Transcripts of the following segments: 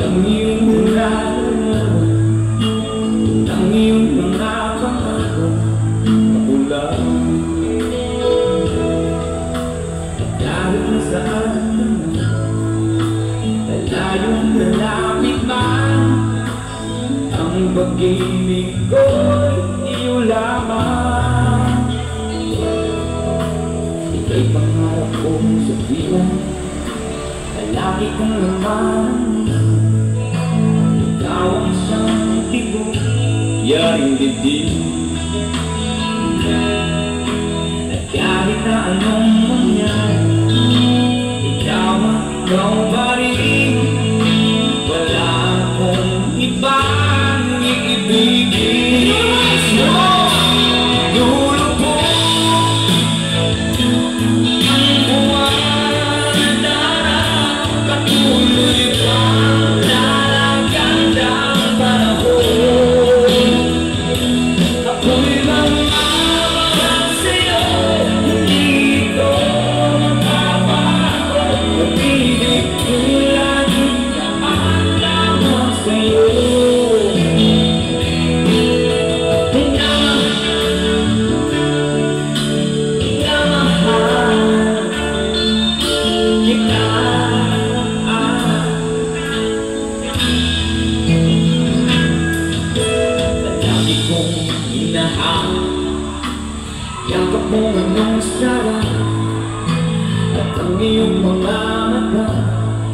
ang iyong nalalaman, ang iyong mga pangako mapula. Kahit na saan talayong lalapit man, ang pag-ibig ko'y iyo lamang. Ika'y pangarap kong sabihan, lagi kong laman. Ikaw ang siyang tibok, yaring dibdib. At kahit na anong mangyari, ikaw pa rin. Wala akong ibang iibigin. Dulo po ang buwan at araw, patuloy pang lalagandang panahon. Ako'y mamamahal sa'yo, hindi ito magbabago. Pag-ibig ko'y laging nakalamang sa'yo. Yakap mo anong sarap at ang iyong mga mata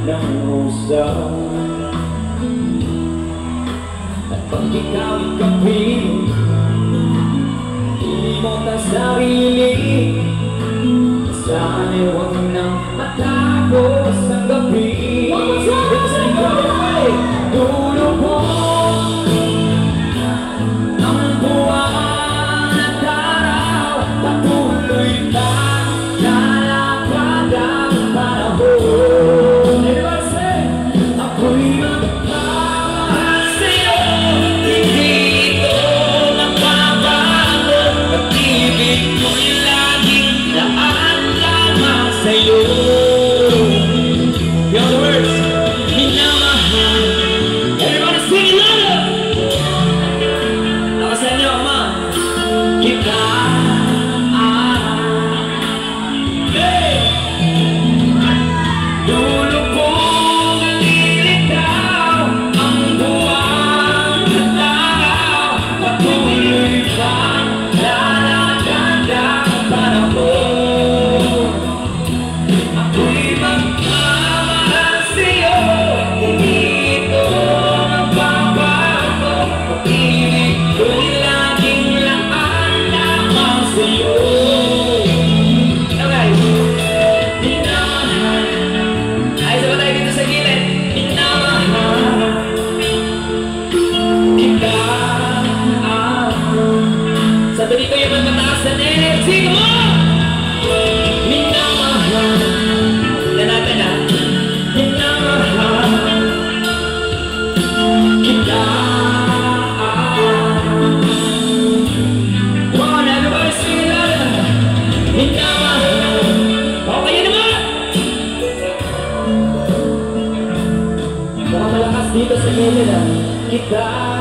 ng usap. At pag ikaw ikapin, hindi mo ta sarili, sana'y huwag nang matapos ang gabi. Dulo po ang buwan at araw, patuloy pang lalakad ang panahon. Ako'y magmamahal sa'yo, hindi ito magbabago. Pag-ibig ko'y laging daan lamang sa'yo. The other words, minamahal. Everybody sing it louder. Nakasan niyo, Ama. Kita. Dulo pong nalilitaw ang buwan at araw, patuloy pang lalagandang panahon. Ako'y magmamahal sa'yo, hindi ito magbabago. Pag-ibig ko'y laging laan lamang sa'yo. Okay, minamahal. Ay, sabay tayo dito sa gilid. Minamahal kita. Sabi dito yung mataas na energy mo. Minamahal. Tignan natin ha. Minamahal kita. Come on, everybody sing it louder. Minamahal. Okay, yun naman. Mga malakas dito sa gilid ha. Kita.